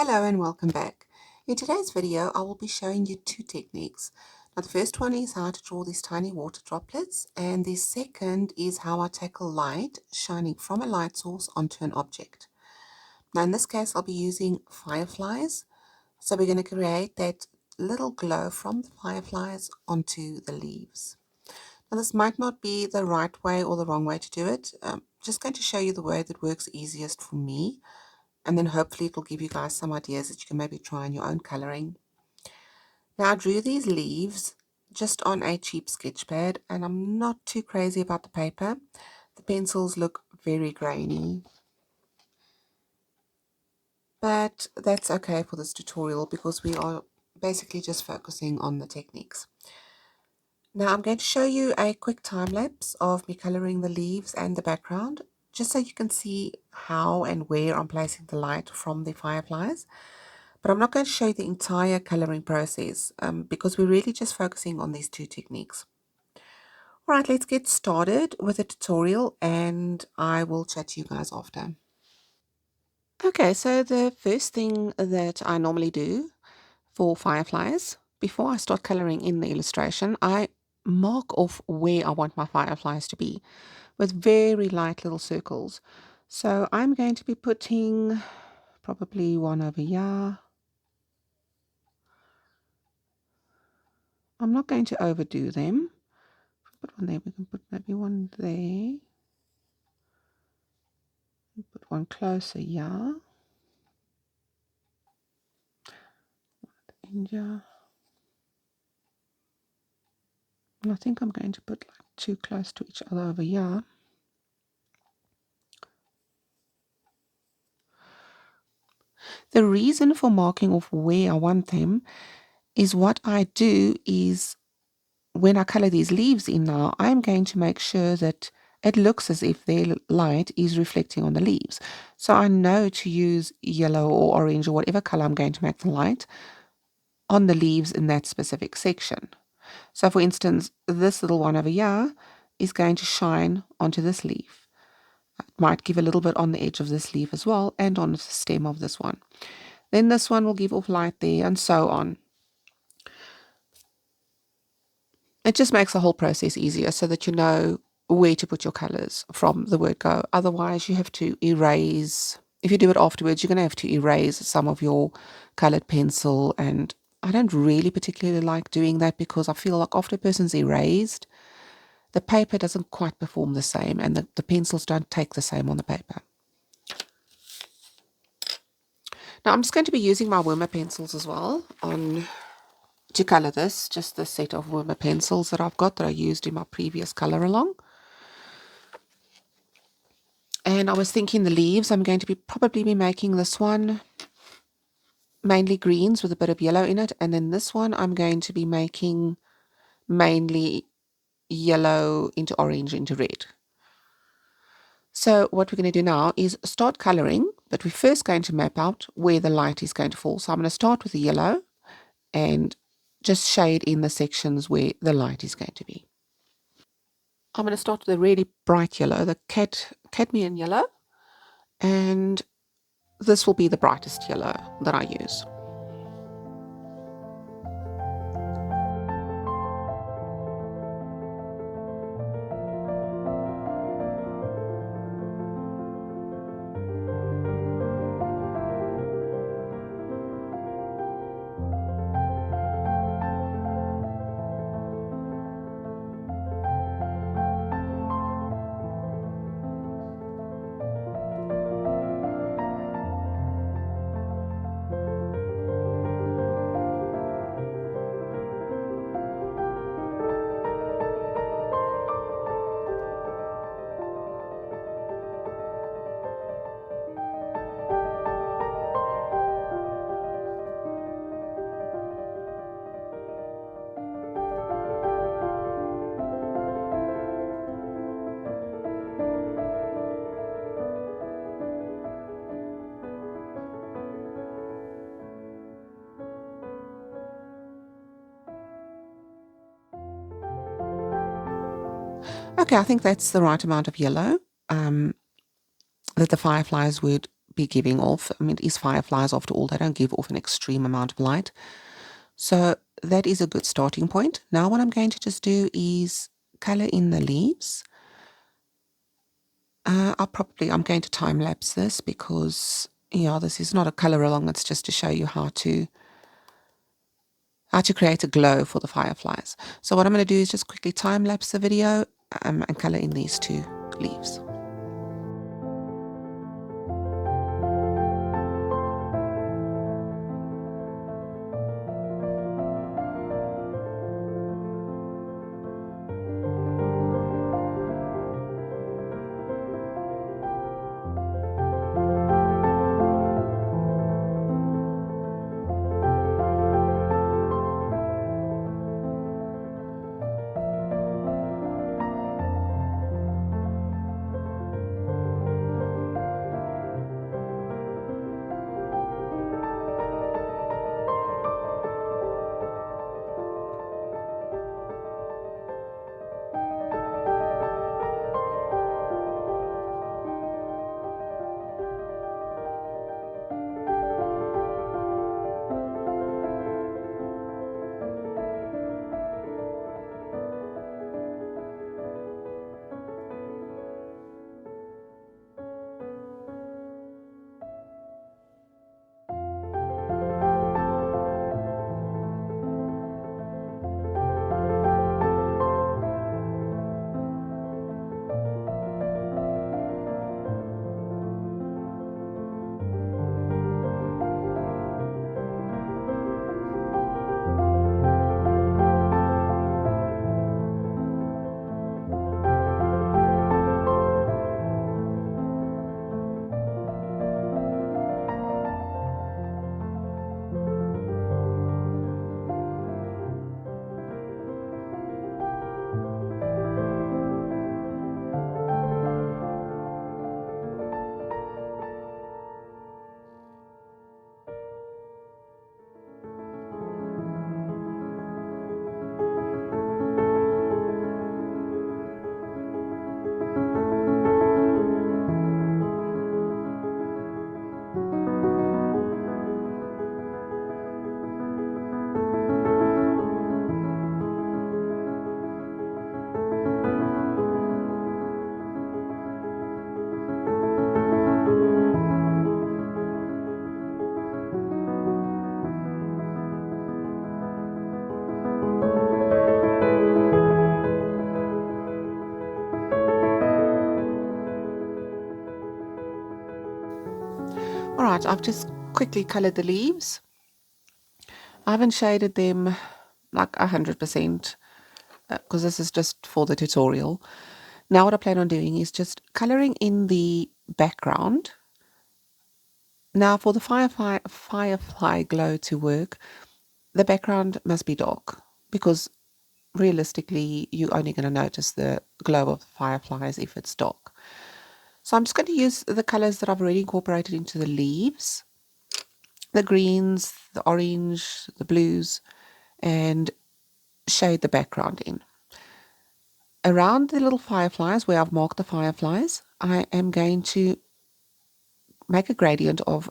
Hello and welcome back. In today's video, I will be showing you two techniques. Now, the first one is how to draw these tiny water droplets, and the second is how I tackle light shining from a light source onto an object. Now, in this case, I'll be using fireflies. So we're going to create that little glow from the fireflies onto the leaves. Now, this might not be the right way or the wrong way to do it. Just going to show you the way that works easiest for me. And then hopefully it'll give you guys some ideas that you can maybe try in your own coloring. Now I drew these leaves just on a cheap sketchpad, and I'm not too crazy about the paper. The pencils look very grainy, but that's okay for this tutorial because we are basically just focusing on the techniques. Now I'm going to show you a quick time lapse of me coloring the leaves and the background, just so you can see how and where I'm placing the light from the fireflies. But I'm not going to show you the entire coloring process because we're really just focusing on these two techniques. All right, let's get started with the tutorial and I will chat to you guys after. Okay, so the first thing that I normally do for fireflies, before I start coloring in the illustration, I mark off where I want my fireflies to be with very light little circles. So I'm going to be putting probably one over here. I'm not going to overdo them. Put one there, we can put maybe one there. Put one closer, yeah. And yeah. And I think I'm going to put like two close to each other over here. The reason for marking off where I want them is what I do is when I color these leaves in now, I'm going to make sure that it looks as if their light is reflecting on the leaves. So I know to use yellow or orange or whatever color I'm going to make the light on the leaves in that specific section. So for instance, this little one over here is going to shine onto this leaf. It might give a little bit on the edge of this leaf as well and on the stem of this one. Then this one will give off light there and so on. It just makes the whole process easier so that you know where to put your colors from the word go. Otherwise, you have to erase. If you do it afterwards, you're going to have to erase some of your colored pencil. And I don't really particularly like doing that because I feel like after a person's erased, the paper doesn't quite perform the same and the pencils don't take the same on the paper. Now I'm just going to be using my Wimmer pencils as well to color this, just the set of Wimmer pencils that I've got that I used in my previous color along. And I was thinking the leaves, I'm going to probably be making this one mainly greens with a bit of yellow in it. And then this one I'm going to be making mainly yellow into orange into red. So what we're going to do now is start coloring, but we're first going to map out where the light is going to fall. So I'm going to start with the yellow and just shade in the sections where the light is going to be. I'm going to start with a really bright yellow, the cadmium yellow, and this will be the brightest yellow that I use. Okay, I think that's the right amount of yellow that the fireflies would be giving off. I mean, it is fireflies after all, they don't give off an extreme amount of light. So that is a good starting point. Now what I'm going to just do is color in the leaves. I'm going to time lapse this because, yeah, this is not a color along, it's just to show you how to create a glow for the fireflies. So what I'm going to do is just quickly time lapse the video and color in these two leaves. Alright, I've just quickly colored the leaves. I haven't shaded them like 100% because this is just for the tutorial. Now what I plan on doing is just coloring in the background. Now for the firefly glow to work, the background must be dark because realistically you're only going to notice the glow of the fireflies if it's dark. So I'm just going to use the colors that I've already incorporated into the leaves, the greens, the orange, the blues, and shade the background in. Around the little fireflies where I've marked the fireflies, I am going to make a gradient of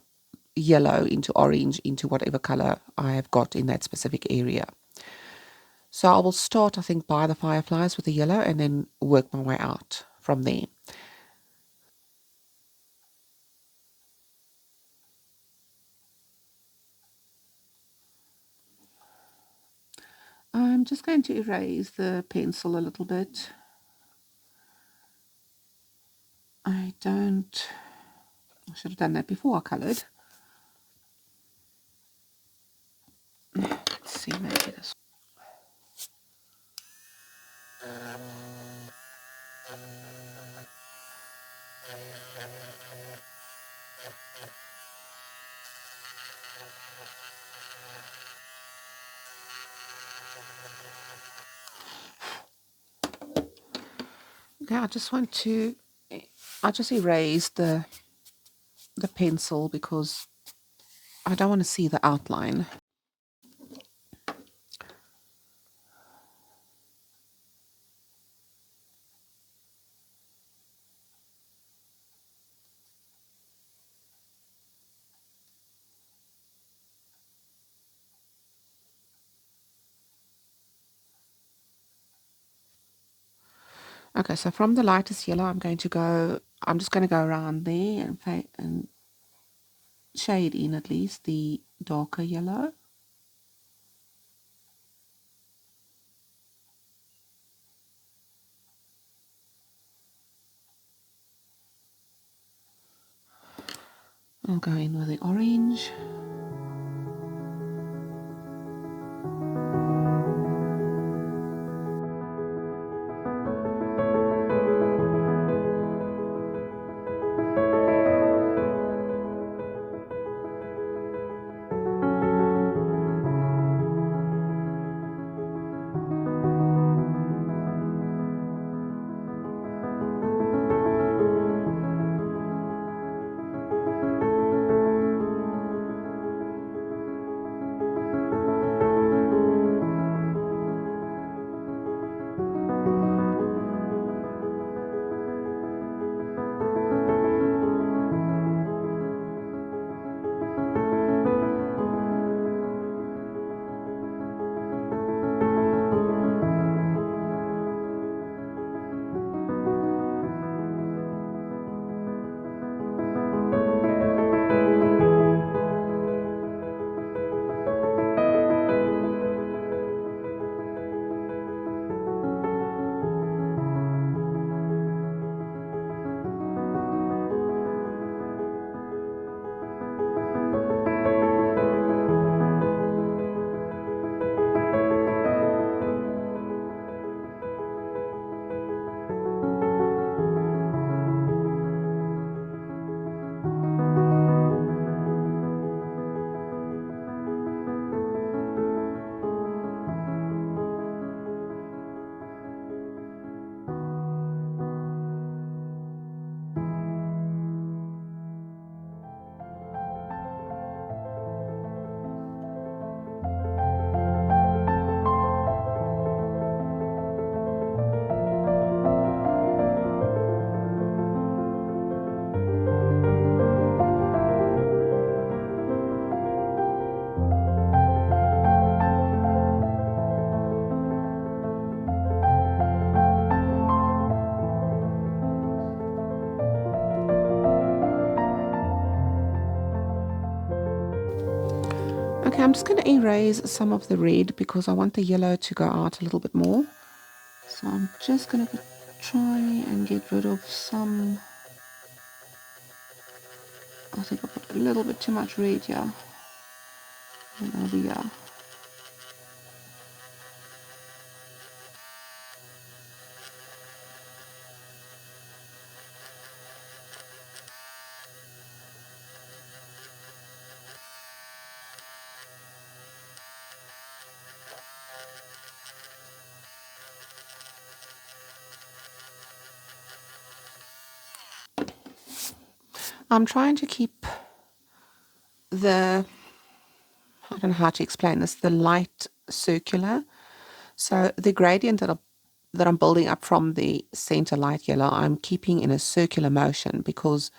yellow into orange into whatever color I have got in that specific area. So I will start, I think, by the fireflies with the yellow and then work my way out from there. I'm just going to erase the pencil a little bit. I should have done that before I coloured. Let's see, maybe this. Okay, I just erased the pencil because I don't want to see the outline. Okay, so from the lightest yellow, I'm just going to go around there and shade in at least the darker yellow. I'll go in with the orange. Okay, I'm just going to erase some of the red because I want the yellow to go out a little bit more. So I'm just going to try and get rid of some. I think I put a little bit too much red here and over here. I'm trying to keep I don't know how to explain this, the light circular. So the gradient that I'm building up from the center light yellow, I'm keeping in a circular motion because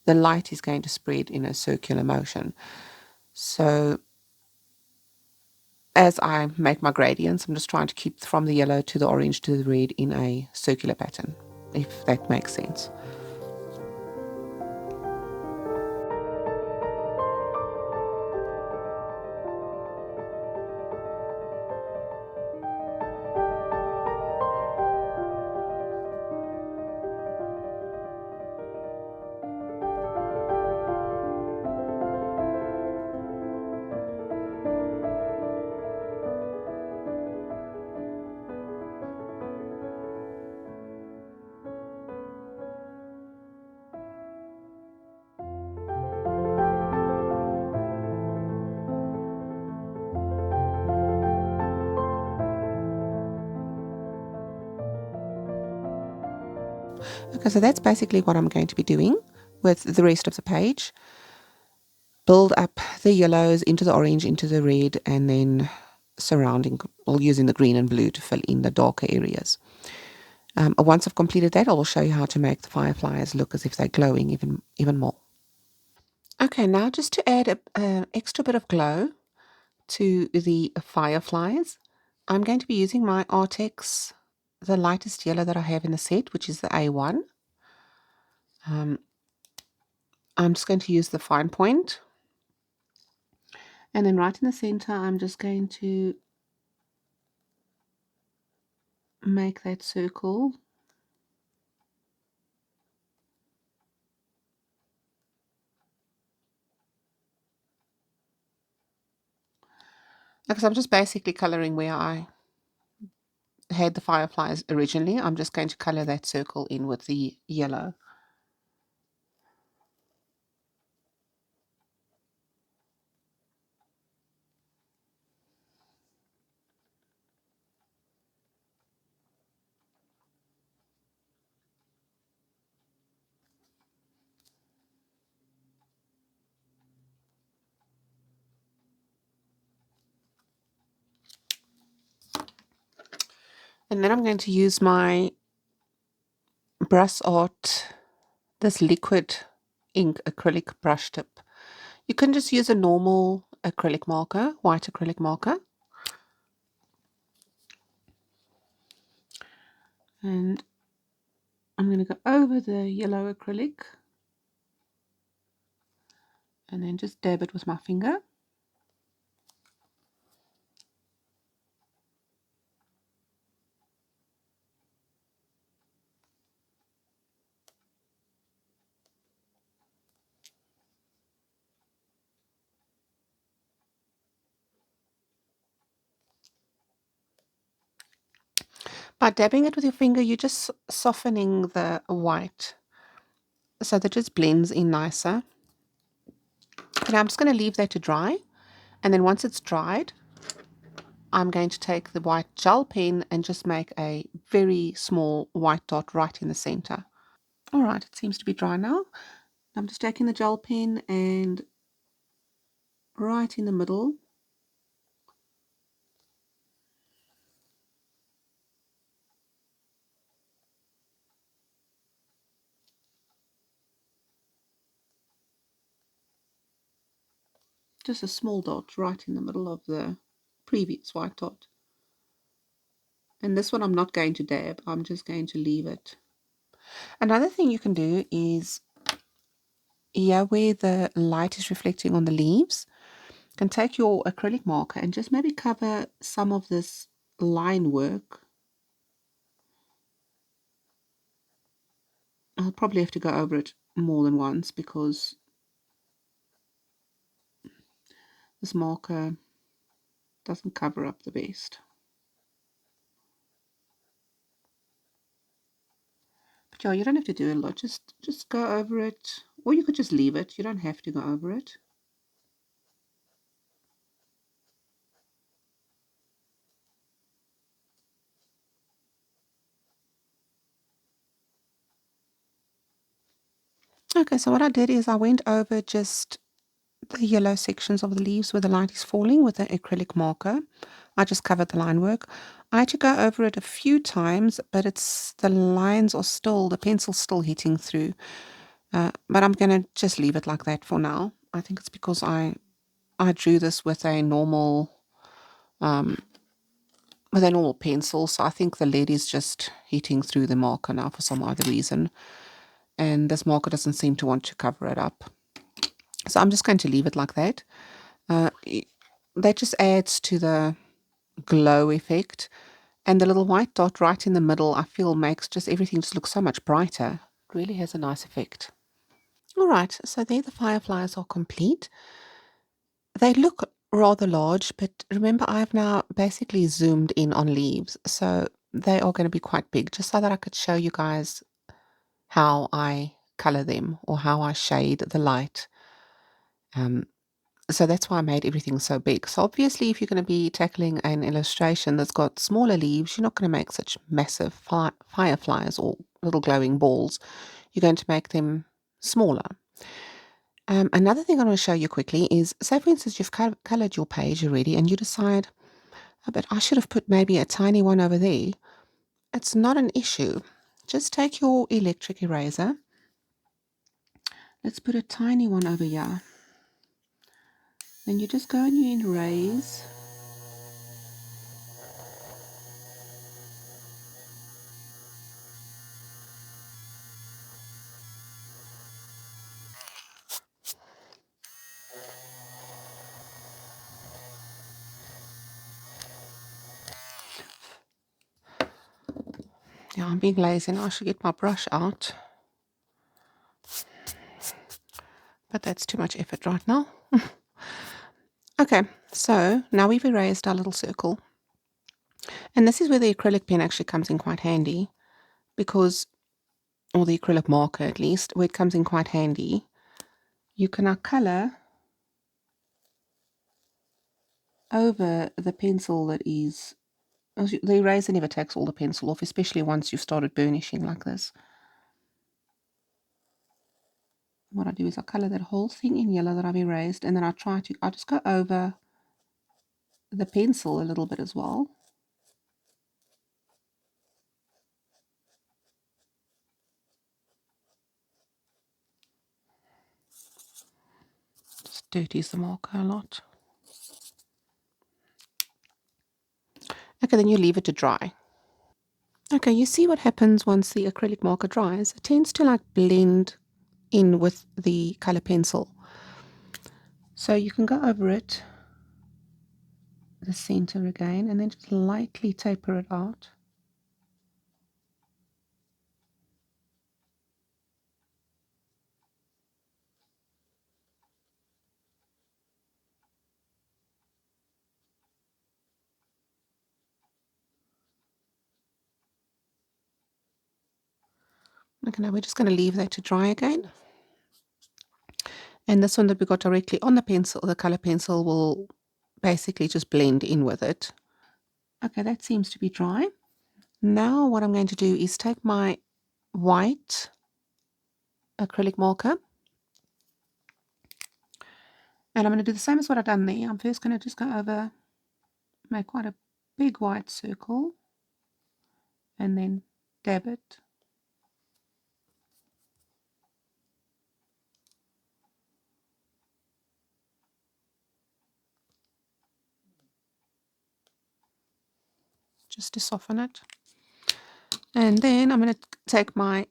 the light is going to spread in a circular motion. So as I make my gradients, I'm just trying to keep from the yellow to the orange to the red in a circular pattern, if that makes sense. Okay, so that's basically what I'm going to be doing with the rest of the page. Build up the yellows into the orange, into the red, and then surrounding, or using the green and blue to fill in the darker areas. Once I've completed that, I will show you how to make the fireflies look as if they're glowing even more. Okay, now just to add an extra bit of glow to the fireflies, I'm going to be using my Artex the lightest yellow that I have in the set, which is the A1. I'm just going to use the fine point. And then right in the center, I'm just going to make that circle. Because I'm just basically coloring where I had the fireflies originally. I'm just going to color that circle in with the yellow. And then I'm going to use my brush art, this liquid ink acrylic brush tip. You can just use a normal acrylic marker, white acrylic marker. And I'm going to go over the yellow acrylic and then just dab it with my finger. By dabbing it with your finger, you're just softening the white so that it just blends in nicer. And I'm just going to leave that to dry. And then once it's dried, I'm going to take the white gel pen and just make a very small white dot right in the center. All right, it seems to be dry now. I'm just taking the gel pen and right in the middle, just a small dot right in the middle of the previous white dot. And this one I'm not going to dab, I'm just going to leave it. Another thing you can do is here where the light is reflecting on the leaves, you can take your acrylic marker and just maybe cover some of this line work. I'll probably have to go over it more than once because this marker doesn't cover up the best. But yeah, you don't have to do a lot. Just go over it, or you could just leave it. You don't have to go over it. Okay, so what I did is I went over just the yellow sections of the leaves where the light is falling with the acrylic marker. I just covered the line work. I had to go over it a few times, but the lines are still, the pencil's still hitting through. But I'm going to just leave it like that for now. I think it's because I drew this with a normal pencil, so I think the lead is just hitting through the marker now for some other reason. And this marker doesn't seem to want to cover it up. So I'm just going to leave it like that. That just adds to the glow effect. And the little white dot right in the middle, I feel makes just everything just look so much brighter. It really has a nice effect. All right, so there the fireflies are complete. They look rather large, but remember I've now basically zoomed in on leaves, so they are going to be quite big, just so that I could show you guys how I color them or how I shade the light. So that's why I made everything so big. So obviously, if you're going to be tackling an illustration that's got smaller leaves, you're not going to make such massive fireflies or little glowing balls. You're going to make them smaller. Another thing I want to show you quickly is, say for instance, you've colored your page already and you decide, oh, but I should have put maybe a tiny one over there. It's not an issue. Just take your electric eraser. Let's put a tiny one over here. Then you just go and you erase. Yeah, I'm being lazy and I should get my brush out. But that's too much effort right now. Okay, so now we've erased our little circle. And this is where the acrylic pen actually comes in quite handy because, or the acrylic marker at least, where it comes in quite handy. You can now colour over the pencil that is, the eraser never takes all the pencil off, especially once you've started burnishing like this. What I do is I colour that whole thing in yellow that I've erased, and then I just go over the pencil a little bit as well. Just dirties the marker a lot. Okay, then you leave it to dry. Okay, you see what happens once the acrylic marker dries. It tends to like blend in with the color pencil. So you can go over it, the center again, and then just lightly taper it out. Okay, now we're just going to leave that to dry again. And this one that we got directly on the pencil, the color pencil, will basically just blend in with it. Okay, that seems to be dry. Now what I'm going to do is take my white acrylic marker, and I'm going to do the same as what I've done there. I'm first going to just go over, make quite a big white circle, and then dab it. Just to soften it. And then I'm going to take my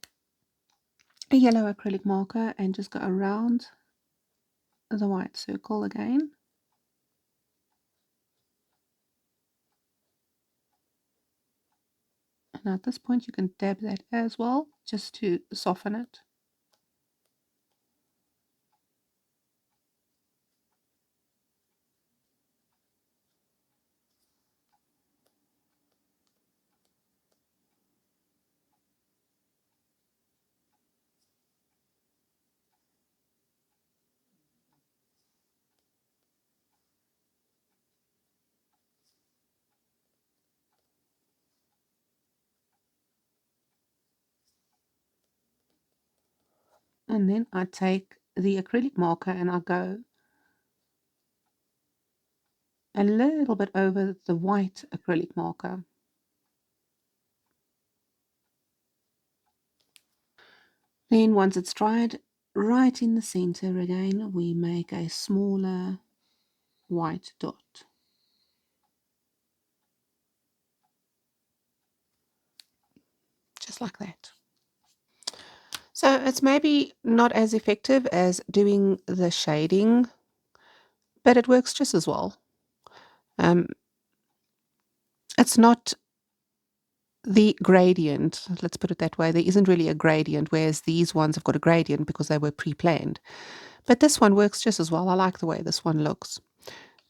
yellow acrylic marker and just go around the white circle again. And at this point you can dab that as well, just to soften it. And then I take the acrylic marker and I go a little bit over the white acrylic marker. Then once it's dried, right in the center again, we make a smaller white dot. Just like that. So it's maybe not as effective as doing the shading, but it works just as well. It's not the gradient, let's put it that way. There isn't really a gradient, whereas these ones have got a gradient because they were pre-planned. But this one works just as well. I like the way this one looks.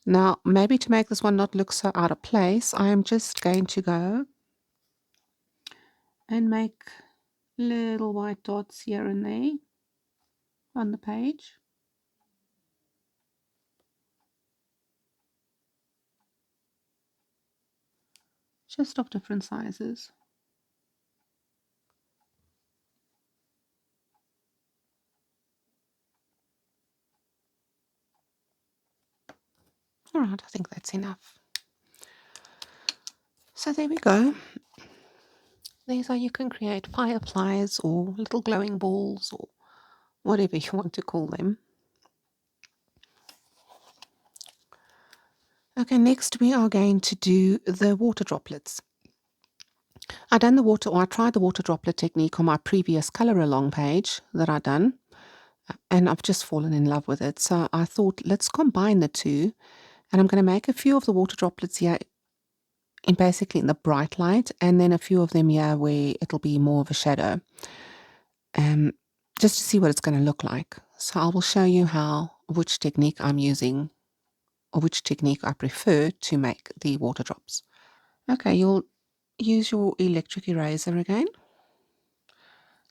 Now, maybe to make this one not look so out of place, I'm just going to go and make little white dots here and there on the page. Just of different sizes. All right, I think that's enough. So there we go. These are, you can create fireflies or little glowing balls or whatever you want to call them. Okay, next we are going to do the water droplets. I tried the water droplet technique on my previous color along page that I done, and I've just fallen in love with it. So I thought, let's combine the two, and I'm going to make a few of the water droplets here basically in the bright light, and then a few of them here where it'll be more of a shadow, um, just to see what it's going to look like. So I will show you which technique I'm using, or which technique I prefer to make the water drops. Okay, you'll use your electric eraser again.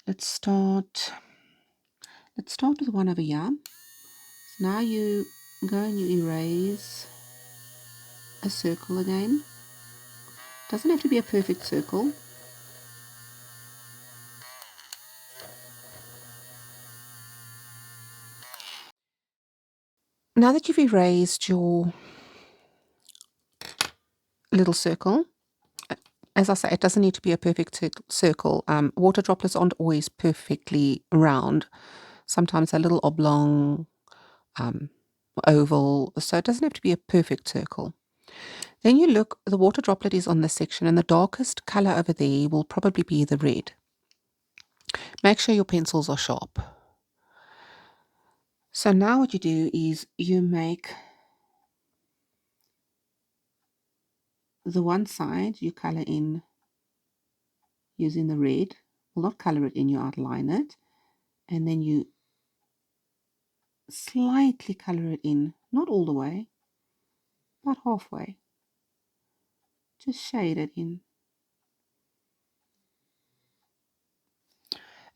Let's start with one over here. So now you go and you erase a circle again. Doesn't have to be a perfect circle. Now that you've erased your little circle, as I say, it doesn't need to be a perfect circle. Water droplets aren't always perfectly round. Sometimes they're a little oblong, um, oval, so it doesn't have to be a perfect circle. Then you look, the water droplet is on this section, and the darkest color over there will probably be the red. Make sure your pencils are sharp. So now what you do is you make the one side, you color in using the red. Well, not color it in, you outline it. And then you slightly color it in, not all the way, but halfway. Just shade it in.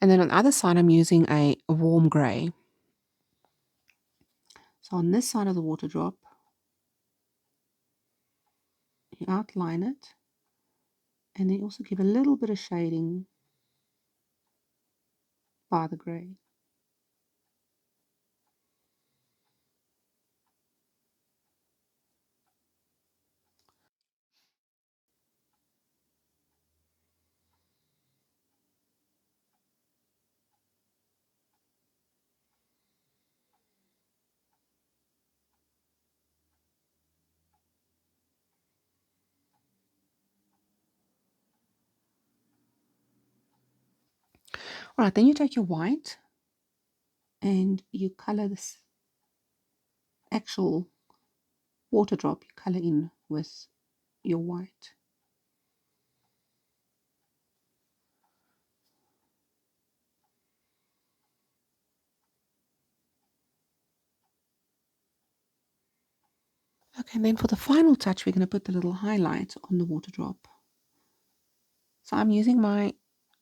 And then on the other side, I'm using a warm gray. So on this side of the water drop, you outline it, and then also give a little bit of shading by the gray. All right, then you take your white and you color this actual water drop, you color in with your white. Okay, and then for the final touch, we're going to put the little highlight on the water drop. So I'm using my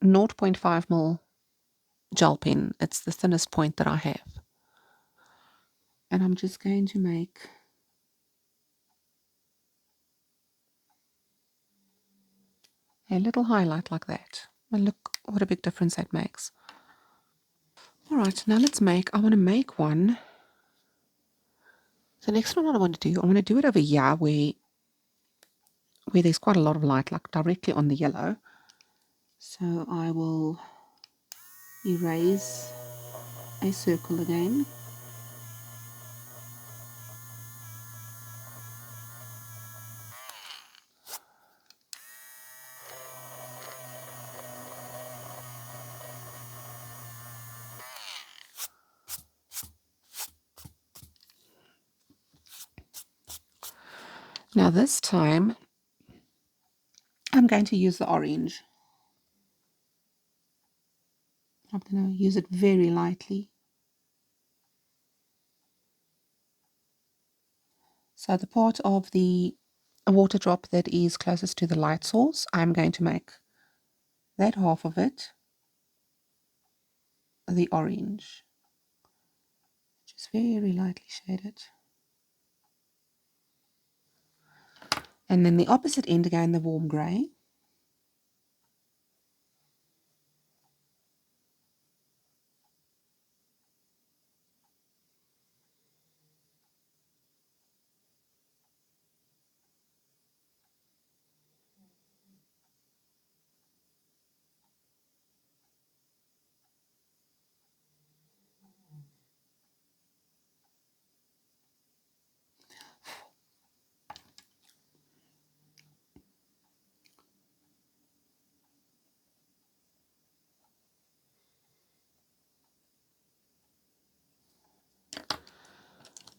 0.5 ml gel pen. It's the thinnest point that I have. And I'm just going to make a little highlight like that. And look what a big difference that makes. All right, now I want to make one. The next one I want to do, I want to do it over here where there's quite a lot of light, like directly on the yellow. So I will erase a circle again. Now this time, I'm going to use the orange. I'm going to use it very lightly. So the part of the water drop that is closest to the light source, I'm going to make that half of it the orange. Just very lightly shade it. And then the opposite end again, the warm grey.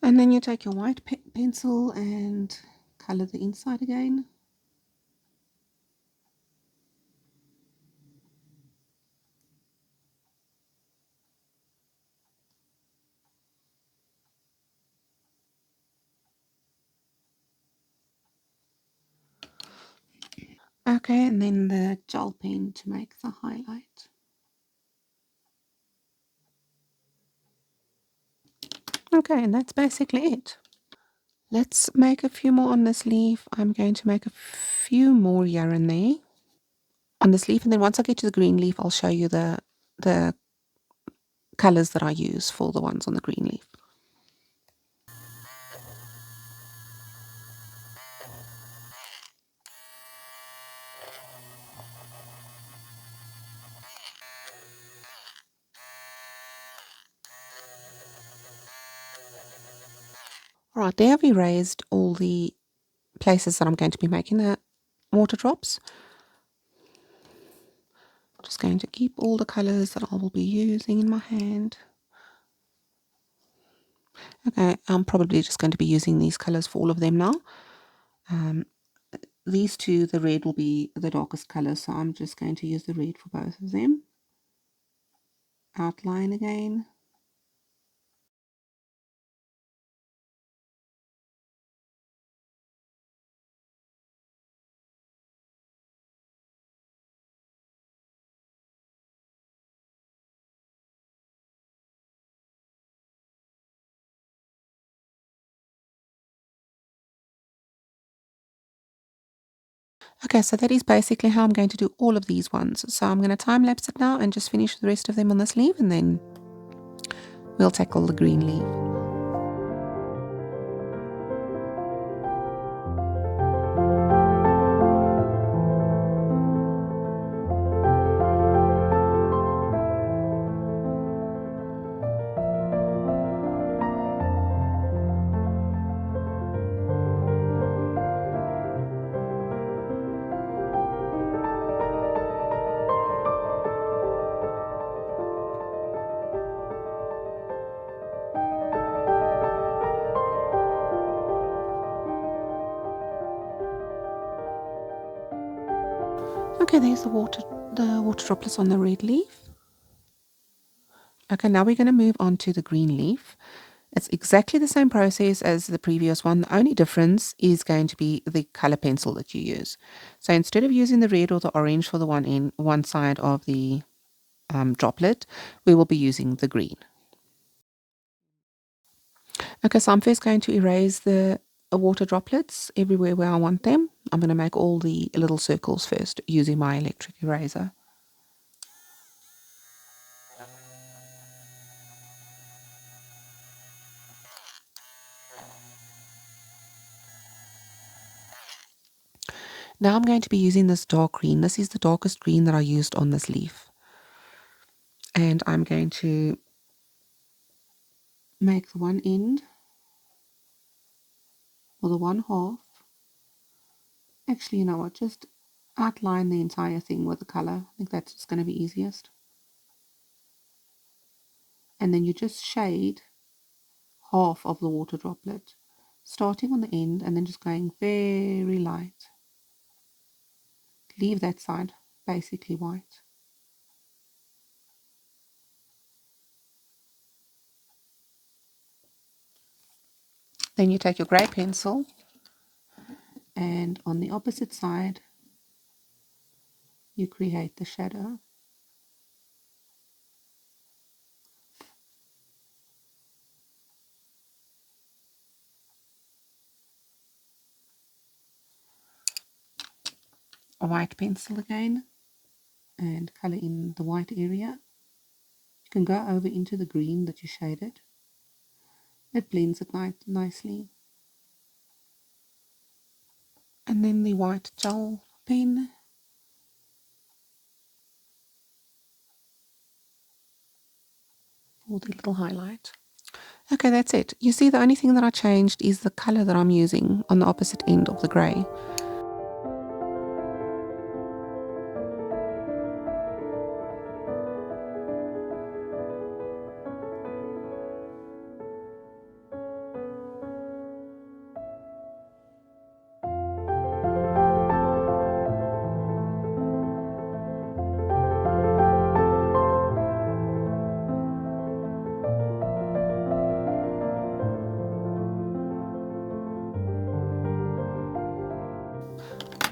And then you take your white pencil and color the inside again. Okay, and then the gel pen to make the highlight. Okay, and that's basically it. Let's make a few more on this leaf. I'm going to make a few more here and there on this leaf, and then once I get to the green leaf, I'll show you the colors that I use for the ones on the green leaf. All right, there I've erased all the places that I'm going to be making the water drops. Just going to keep all the colors that I will be using in my hand. Okay, I'm probably just going to be using these colors for all of them now. These two, the red will be the darkest color, so I'm just going to use the red for both of them. Outline again. Okay, so that is basically how I'm going to do all of these ones. So I'm going to time lapse it now and just finish the rest of them on the sleeve, and then we'll tackle the green leaf. Okay, there's the water droplets on the red leaf. Okay, now we're going to move on to the green leaf. It's exactly the same process as the previous one. The only difference is going to be the color pencil that you use. So instead of using the red or the orange for the one side of the droplet, we will be using the green. Okay, so I'm first going to erase the water droplets everywhere where I want them. I'm going to make all the little circles first using my electric eraser. Now I'm going to be using this dark green. This is the darkest green that I used on this leaf. And I'm going to make the one end, or the one half. Actually, you know what, just outline the entire thing with the color. I think that's just going to be easiest. And then you just shade half of the water droplet, starting on the end and then just going very light. Leave that side basically white. Then you take your grey pencil and on the opposite side you create the shadow. A white pencil again and colour in the white area. You can go over into the green that you shaded. It blends it nicely. And then the white gel pen. For the little highlight. Okay, that's it. You see, the only thing that I changed is the colour that I'm using on the opposite end of the grey.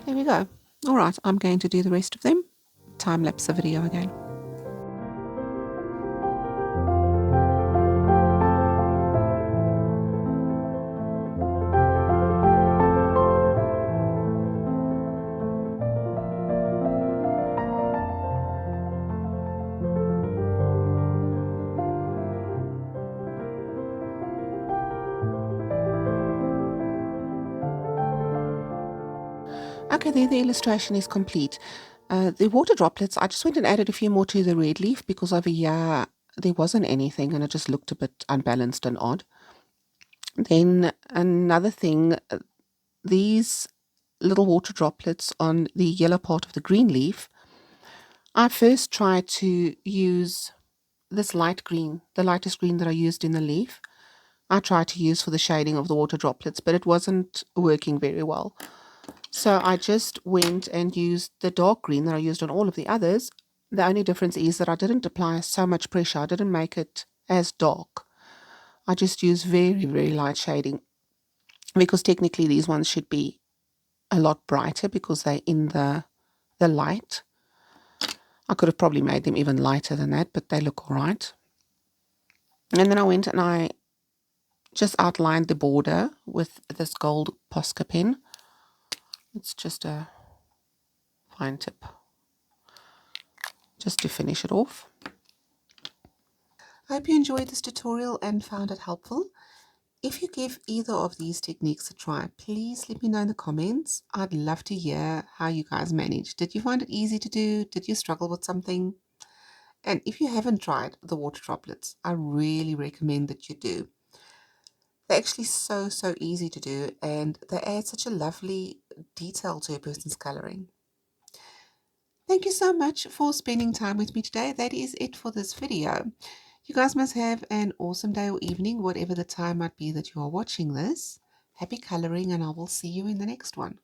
There we go. Alright, I'm going to do the rest of them. Time-lapse the video again. Okay, there the illustration is complete. The water droplets, I just went and added a few more to the red leaf because over here there wasn't anything and it just looked a bit unbalanced and odd. Then another thing, these little water droplets on the yellow part of the green leaf, I first tried to use this light green, the lightest green that I used in the leaf. I tried to use for the shading of the water droplets, but it wasn't working very well. So I just went and used the dark green that I used on all of the others. The only difference is that I didn't apply so much pressure. I didn't make it as dark. I just used very, very light shading because technically these ones should be a lot brighter because they're in the light. I could have probably made them even lighter than that, but they look all right. And then I went and I just outlined the border with this gold Posca pen. It's just a fine tip, just to finish it off. I hope you enjoyed this tutorial and found it helpful. If you give either of these techniques a try, please let me know in the comments. I'd love to hear how you guys managed. Did you find it easy to do? Did you struggle with something? And if you haven't tried the water droplets, I really recommend that you do. They're actually so easy to do, and they add such a lovely detail to a person's coloring. Thank you so much for spending time with me today. That is it for this video. You guys must have an awesome day or evening, whatever the time might be that you are watching this. Happy coloring, and I will see you in the next one.